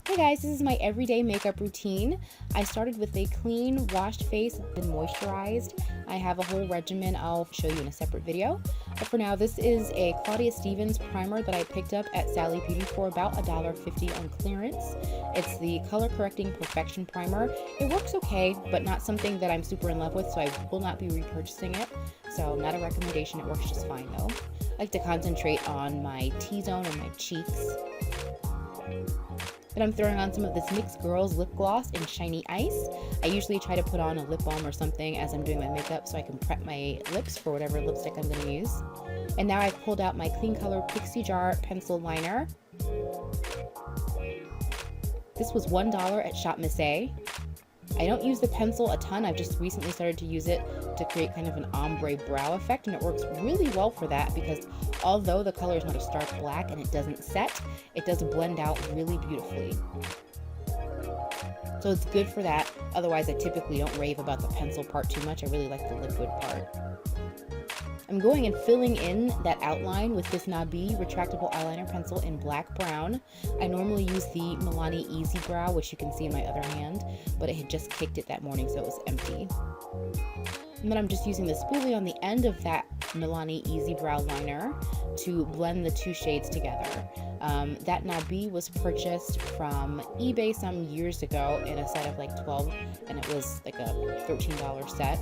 Hey guys, this is my everyday makeup routine. I started with a clean, washed face, then moisturized. I have a whole regimen I'll show you in a separate video. But for now, this is a Claudia Stevens primer that I picked up at Sally Beauty for about $1.50 on clearance. It's the Color Correcting Perfection Primer. It works okay, but not something that I'm super in love with, so I will not be repurchasing it. So not a recommendation, it works just fine though. I like to concentrate on my T-zone and my cheeks. Then I'm throwing on some of this NYX Girls Lip Gloss in Shiny Ice. I usually try to put on a lip balm or something as I'm doing my makeup so I can prep my lips for whatever lipstick I'm going to use. And now I've pulled out my Clean Color Pixie Jar Pencil Liner. This was $1 at ShopMissA. I don't use the pencil a ton, I've just recently started to use it to create kind of an ombre brow effect, and it works really well for that because although the color is not a stark black and it doesn't set, it does blend out really beautifully. So it's good for that. Otherwise, I typically don't rave about the pencil part too much. I really like the liquid part. I'm going and filling in that outline with this NABI retractable eyeliner pencil in black brown. I normally use the Milani Easy Brow, which you can see in my other hand, but it had just kicked it that morning, so it was empty. And then I'm just using the spoolie on the end of that Milani Easy Brow liner to blend the two shades together. That NABI was purchased from eBay some years ago in a set of like 12, and it was like a $13 set.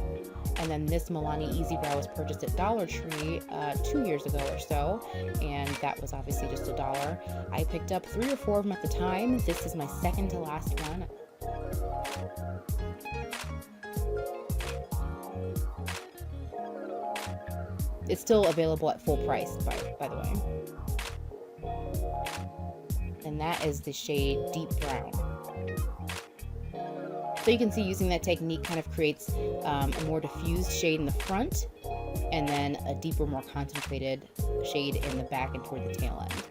And then this Milani Easy Brow was purchased at Dollar Tree 2 years ago or so, and that was obviously just $1. I picked up 3 or 4 of them at the time. This is my second to last one. It's still available at full price, by the way. And that is the shade Deep Brown. So you can see using that technique kind of creates a more diffused shade in the front and then a deeper, more concentrated shade in the back and toward the tail end.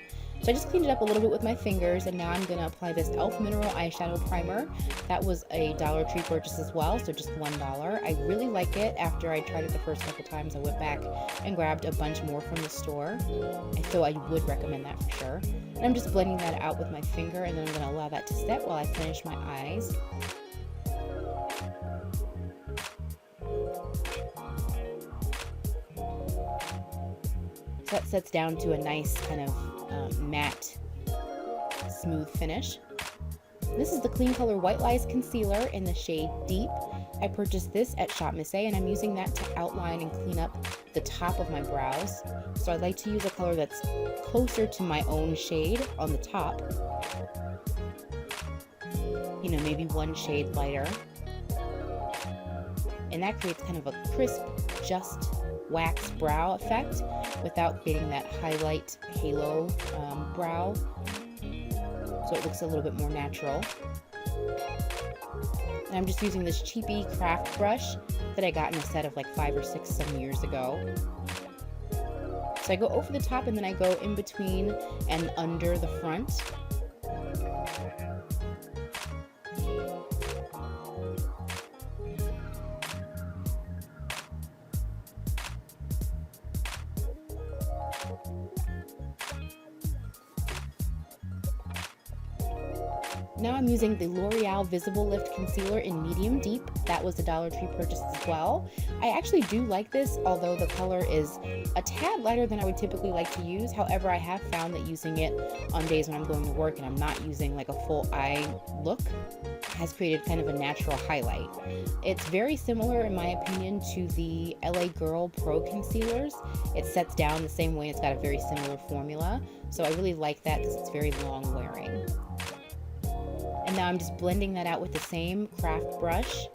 So I just cleaned it up a little bit with my fingers, and now I'm going to apply this e.l.f. Mineral Eyeshadow Primer. That was a Dollar Tree purchase as well, so just $1. I really like it. After I tried it the first couple times, I went back and grabbed a bunch more from the store, and so I would recommend that for sure. And I'm just blending that out with my finger, and then I'm going to allow that to set while I finish my eyes. So that sets down to a nice kind of matte, smooth finish. This is the Clean Color White Lies Concealer in the shade Deep. I purchased this at ShopMissA, and I'm using that to outline and clean up the top of my brows. So I'd like to use a color that's closer to my own shade on the top. You know, maybe one shade lighter. And that creates kind of a crisp, just wax brow effect without creating that highlight halo brow, so it looks a little bit more natural. And I'm just using this cheapy craft brush that I got in a set of like 5 or 6 some years ago. So I go over the top and then I go in between and under the front. Now I'm using the L'Oreal VISIBLELIFT Concealer in Medium Deep. That was a Dollar Tree purchase as well. I actually do like this, although the color is a tad lighter than I would typically like to use. However, I have found that using it on days when I'm going to work and I'm not using like a full eye look has created kind of a natural highlight. It's very similar, in my opinion, to the LA Girl Pro Concealers. It sets down the same way. It's got a very similar formula. So I really like that because it's very long wearing. And now I'm just blending that out with the same craft brush.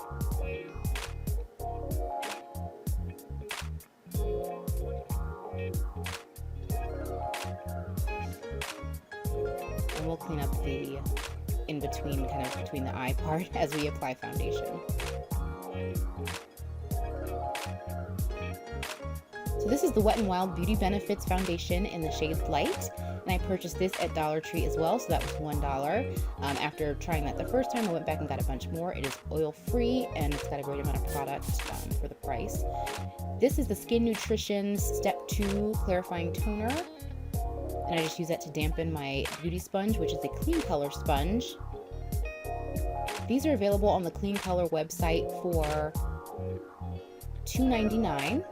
And we'll clean up the in-between, kind of between the eye part as we apply foundation. So this is the Wet n Wild Beauty Benefits Foundation in the shade Light, and I purchased this at Dollar Tree as well, so that was $1. After trying that the first time, I went back and got a bunch more. It is oil-free, and it's got a great amount of product for the price. This is the Skin Nutrition's Step 2 Clarifying Toner, and I just use that to dampen my beauty sponge, which is a Clean Color sponge. These are available on the KLEANCOLOR website for $2.99.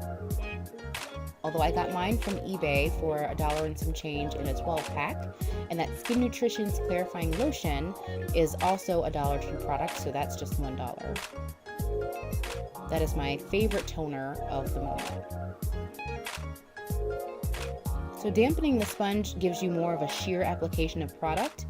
Although I got mine from eBay for $1 and some change in a 12-pack. And that Skin Nutrition's Clarifying Lotion is also a Dollar Tree product, so that's just $1. That is my favorite toner of the moment. So dampening the sponge gives you more of a sheer application of product.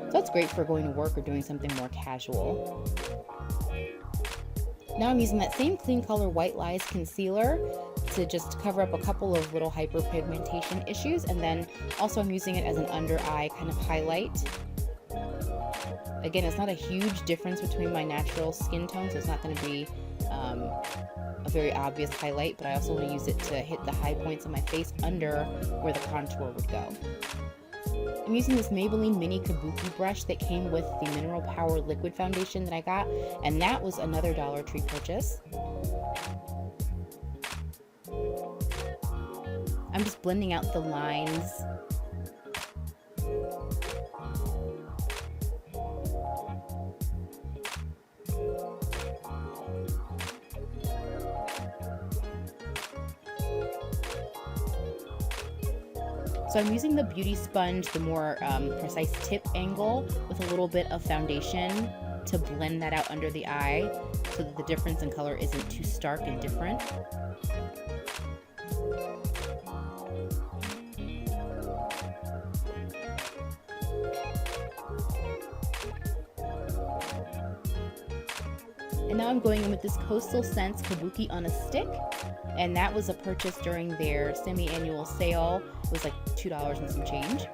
So that's great for going to work or doing something more casual. Now I'm using that same KLEANCOLOR White Lies concealer to just cover up a couple of little hyperpigmentation issues, and then also I'm using it as an under eye kind of highlight. Again, it's not a huge difference between my natural skin tone, so it's not going to be a very obvious highlight, but I also want to use it to hit the high points of my face under where the contour would go. I'm using this Maybelline Mini Kabuki brush that came with the Mineral Power Liquid Foundation that I got, and that was another Dollar Tree purchase. I'm just blending out the lines. So I'm using the beauty sponge, the more precise tip angle, with a little bit of foundation to blend that out under the eye so that the difference in color isn't too stark and different. And now I'm going in with this Coastal Scents Kabuki on a stick, and that was a purchase during their semi-annual sale. It was like $2 and some change.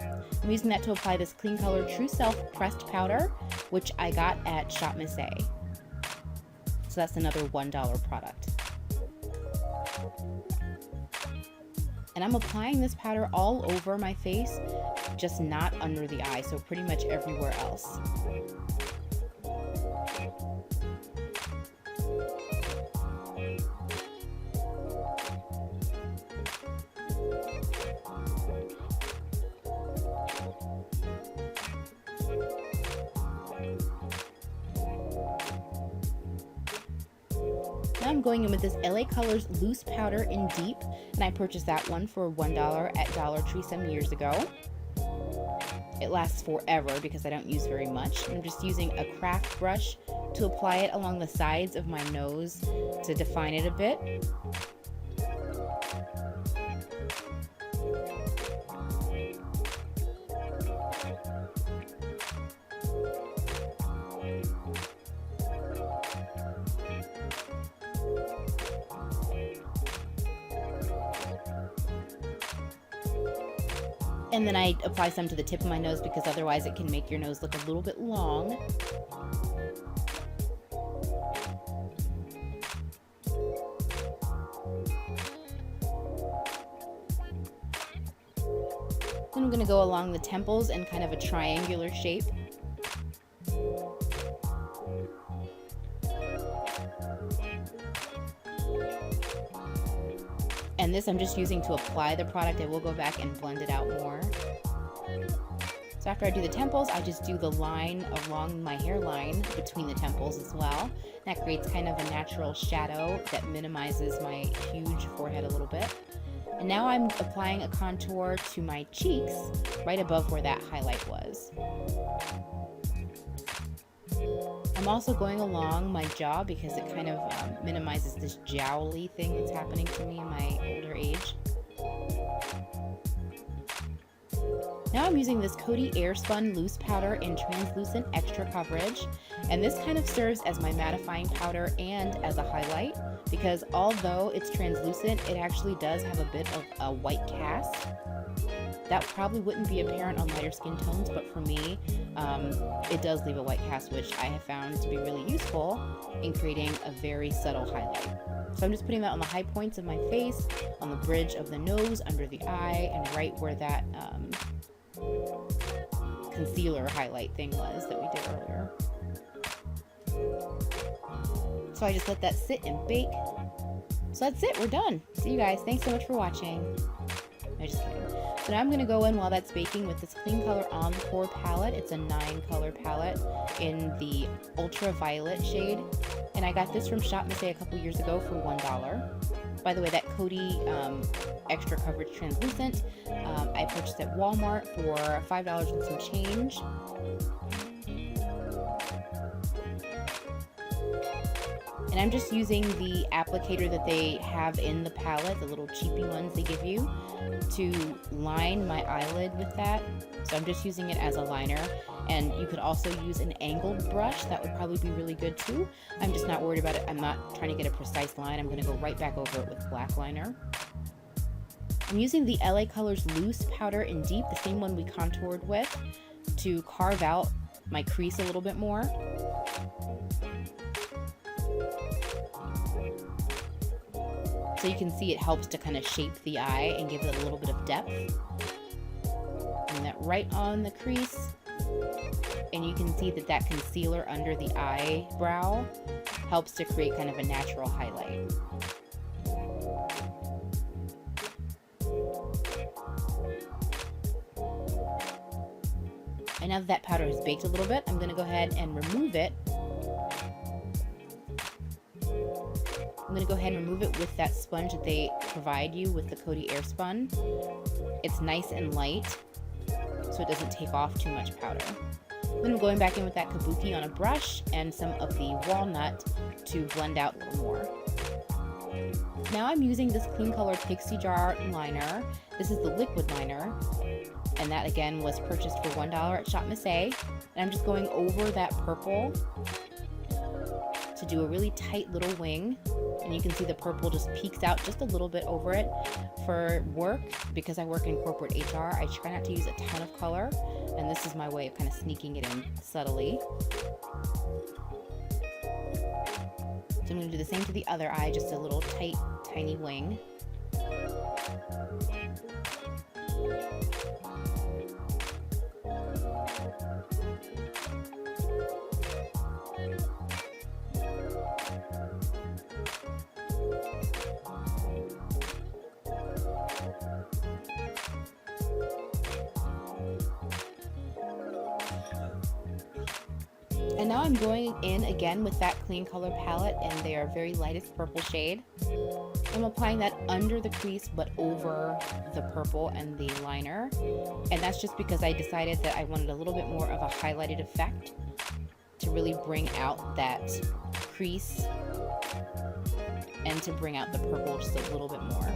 I'm using that to apply this KLEANCOLOR True Self pressed powder, which I got at ShopMissA. So that's another $1 product. And I'm applying this powder all over my face, just not under the eye, so pretty much everywhere else. Now I'm going in with this LA Colors Loose Powder in Deep, and I purchased that one for $1 at Dollar Tree some years ago. It lasts forever because I don't use very much. I'm just using a craft brush to apply it along the sides of my nose to define it a bit. And then I apply some to the tip of my nose because otherwise it can make your nose look a little bit long. Then I'm going to go along the temples in kind of a triangular shape. And this I'm just using to apply the product. I will go back and blend it out more. So after I do the temples, I just do the line along my hairline between the temples as well. That creates kind of a natural shadow that minimizes my huge forehead a little bit. And now I'm applying a contour to my cheeks right above where that highlight was. I'm also going along my jaw because it kind of minimizes this jowly thing that's happening to me in my older age. Now I'm using this COTY AIRSPUN Loose Powder in Translucent Extra Coverage, and this kind of serves as my mattifying powder and as a highlight because although it's translucent, it actually does have a bit of a white cast. That probably wouldn't be apparent on lighter skin tones, but for me, it does leave a white cast, which I have found to be really useful in creating a very subtle highlight. So I'm just putting that on the high points of my face, on the bridge of the nose, under the eye, and right where that concealer highlight thing was that we did earlier. So I just let that sit and bake. So that's it, we're done. See you guys, thanks so much for watching. No, just kidding. So now I'm going to go in while that's baking with this Clean Color Encore palette. It's a 9-color palette in the ultraviolet shade. And I got this from ShopMissA a couple years ago for $1. By the way, that COTY extra coverage translucent, I purchased at Walmart for $5 and some change. And I'm just using the applicator that they have in the palette, the little cheapy ones they give you, to line my eyelid with that. So I'm just using it as a liner. And you could also use an angled brush. That would probably be really good too. I'm just not worried about it. I'm not trying to get a precise line. I'm going to go right back over it with black liner. I'm using the LA Colors Loose Powder in Deep, the same one we contoured with, to carve out my crease a little bit more. So you can see it helps to kind of shape the eye and give it a little bit of depth. And that right on the crease. And you can see that that concealer under the eyebrow helps to create kind of a natural highlight. And now that powder has baked a little bit, I'm going to go ahead and remove it. I'm going to go ahead and remove it with that sponge that they provide you with the COTY AIRSPUN. It's nice and light, so it doesn't take off too much powder. Then I'm going back in with that Kabuki on a brush and some of the walnut to blend out a little more. Now I'm using this Clean Color Pixie Jar liner. This is the liquid liner, and that again was purchased for $1 at ShopMissA. And I'm just going over that purple to do a really tight little wing. And you can see the purple just peeks out just a little bit over it. For work, because I work in corporate HR, I try not to use a ton of color, and this is my way of kind of sneaking it in subtly. So I'm going to do the same to the other eye, just a little tight, tiny wing. And now I'm going in again with that Clean Color palette in their very lightest purple shade. I'm applying that under the crease but over the purple and the liner. And that's just because I decided that I wanted a little bit more of a highlighted effect to really bring out that crease and to bring out the purple just a little bit more.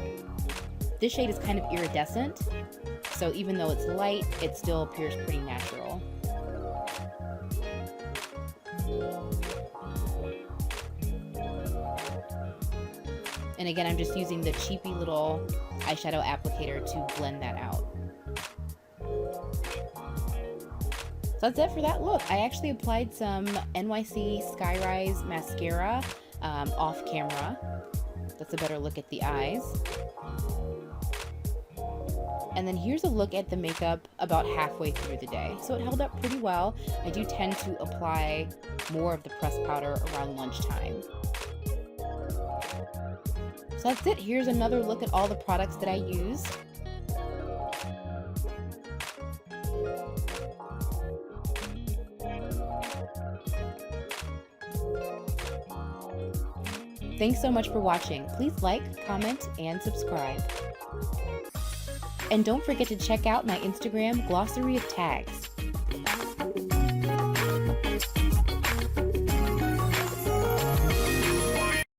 This shade is kind of iridescent, so even though it's light, it still appears pretty natural. And again, I'm just using the cheapy little eyeshadow applicator to blend that out. So that's it for that look. I actually applied some NYC Skyrise mascara off camera. That's a better look at the eyes. And then here's a look at the makeup about halfway through the day. So it held up pretty well. I do tend to apply more of the pressed powder around lunchtime. So that's it. Here's another look at all the products that I use. Thanks so much for watching. Please like, comment, and subscribe. And don't forget to check out my Instagram glossary of tags.